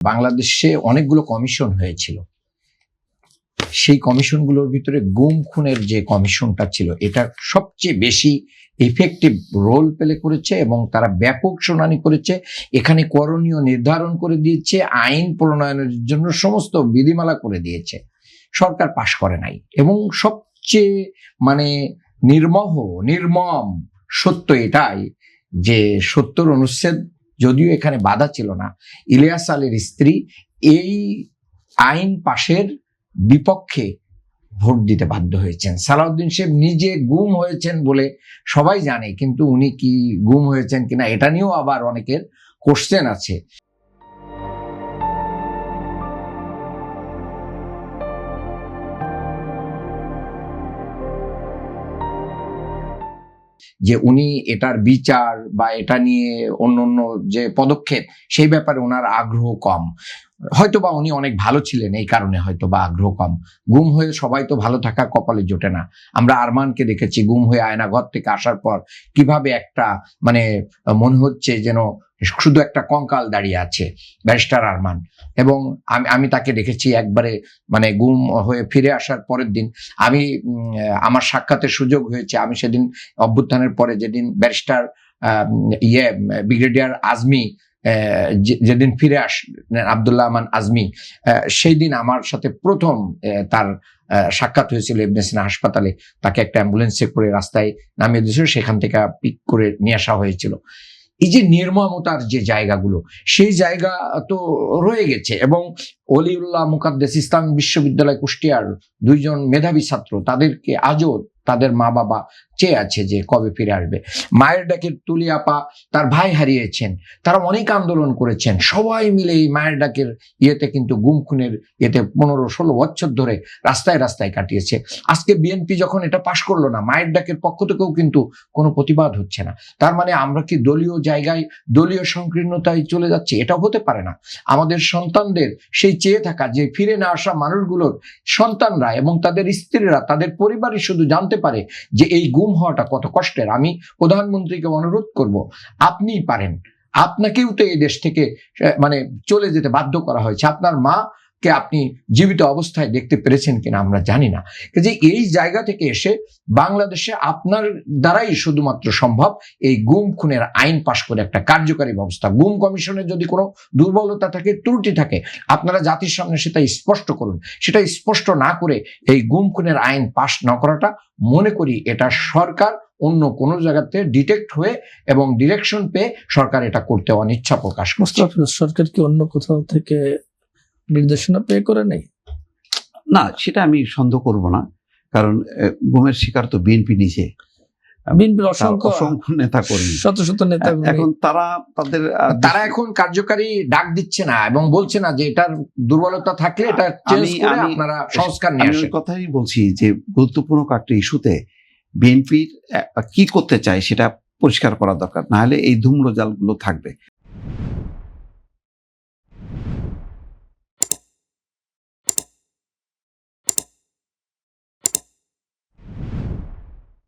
বাংলাদেশে অনেকগুলো কমিশন হয়েছিল। সেই কমিশনগুলোর ভিতরে গুম খুনের যে কমিশনটা ছিল, এটা সবচেয়ে বেশি ইফেক্টিভ রোল প্লে করেছে এবং তারা ব্যাপক শুনানি করেছে। এখানে করণীয় নির্ধারণ করে দিয়েছে, আইন প্রণয়নের জন্য সমস্ত বিধিমালা করে দিয়েছে। সরকার পাশ করে নাই। এবং সবচেয়ে নির্মম সত্য এটাই যে ৭০ অনুচ্ছেদ যদিও এখানে বাধা ছিল না, ইলিয়াস আলীর স্ত্রী এই আইন পাশের বিপক্ষে ভোট দিতে বাধ্য হয়েছেন। সালাউদ্দিন সাহেব নিজে গুম হয়েছেন বলে সবাই জানে, কিন্তু উনি কি গুম হয়েছেন কিনা এটা নিয়েও আবার অনেকের কোশ্চেন আছে। যে উনি এটার বিচার বা এটা নিয়ে অন্য যে পদক্ষেপ, সেই ব্যাপারে ওনার আগ্রহ কম। হয়তোবা উনি অনেক ভালো ছিলেন, এই কারণে হয়তোবা আগ্রহ কম। গুম হয়ে সবাই তো ভালো থাকা কপালে জোটে না। আমরা আরমানকে দেখেছি গুম হয়ে আয়নাঘর থেকে আসার পর কিভাবে একটা মনে হচ্ছে যেন শুধু একটা কঙ্কাল দাঁড়িয়ে আছে, ব্যারিস্টার আরমান। এবং আমি তাকে দেখেছি একবারে গুম হয়ে ফিরে আসার পরের দিন আমার সাক্ষাতের সুযোগ হয়েছে। আমি সেদিন অভ্যুত্থানের পরে যেদিন ব্যারিস্টার ব্রিগেডিয়ার আজমি যেদিন ফিরে আসলেন, আব্দুল্লাহ আমান আজমি, সেই দিন আমার সাথে প্রথম তার সাক্ষাৎ হয়েছিল ইবনে সিনা হাসপাতালে। তাকে একটা অ্যাম্বুলেন্সে করে রাস্তায় নামিয়ে দিয়েছিল, সেখান থেকে পিক করে নিয়ে আসা হয়েছিল। এই যে নির্মমতার যে জায়গাগুলো, সেই জায়গা তো রয়ে গেছে। এবং ওলিউল্লাহ মুকাদ্দেস ইসলামী বিশ্ববিদ্যালয় কুষ্টিয়ার 2 জন মেধাবী ছাত্র, তাদেরকে আজও তাদের মা বাবা চেয়ে আছে যে কবে ফিরে আসবে। মায়ের ডাকের তুলি আপা তার ভাই হারিয়েছেন, তারা অনেক আন্দোলন করেছেন, সবাই মিলে এই মায়ের ডাকের ইয়েতে কিন্তু গুম খুনের ইয়েতে 15-16 বছর ধরে রাস্তায় রাস্তায় কাটিয়েছে। আজকে বিএনপি যখন এটা পাশ করলো না, মায়ের ডাকের পক্ষ থেকেও কিন্তু কোনো প্রতিবাদ হচ্ছে না। তার মানে আমরা কি দলীয় জায়গায় দলীয় সংকীর্ণতায় চলে যাচ্ছি? এটা হতে পারে না। আমাদের সন্তানদের সেই চেয়ে থাকা যে ফিরে না আসা মানুষগুলোর সন্তানরা এবং তাদের স্ত্রীরা, তাদের পরিবারই শুধু জানতে পারে যে এই গুম হওয়াটা কত কষ্টের। আমি প্রধানমন্ত্রীকে অনুরোধ করব, আপনিই পারেন, আপনাকেও তো এই দেশ থেকে চলে যেতে বাধ্য করা হয়েছে। আপনার মা কে আপনি জীবিত অবস্থায় দেখতে পেরেছেন কিনা আমরা জানি না। যে এই জায়গা থেকে এসে বাংলাদেশে আপনার দ্বারাই শুধুমাত্র সম্ভব এই গুম খুনের আইন পাশ করে একটা কার্যকারী ব্যবস্থা। গুম কমিশনের যদি কোনো দুর্বলতা থাকে, ত্রুটি থাকে, আপনারা জাতির সামনে সেটা স্পষ্ট করুন। সেটা স্পষ্ট না করে এই গুম খুনের আইন পাশ না করাটা, মনে করি এটা সরকার অন্য কোনো জায়গাতে ডিটেক্ট হয়ে এবং ডিরেকশন পেয়ে সরকার এটা করতে অনিচ্ছা প্রকাশ করছে। সরকার কি অন্য কোথাও থেকে নির্দেশনা পেয়ে করে নেই? না, সেটা আমি সন্দেহ করব না, কারণ গুমের শিকার তো বিএনপি নিজে। বিএনপির অসংখ্য নেতা কর্মী, শত শত নেতা, এখন তারা এখন কার্যকারী ডাক দিচ্ছে না এবং বলছে না যে এটার দুর্বলতা থাকলে এটা চেঞ্জ করে আপনারা সংস্কার নিয়ে আসেন। কথাই বলছি যে গুরুত্বপূর্ণ একটা ইস্যুতে বিএনপির কি করতে চায় সেটা পরিষ্কার করা দরকার, না হলে এই ধূম্রজালগুলো থাকবে।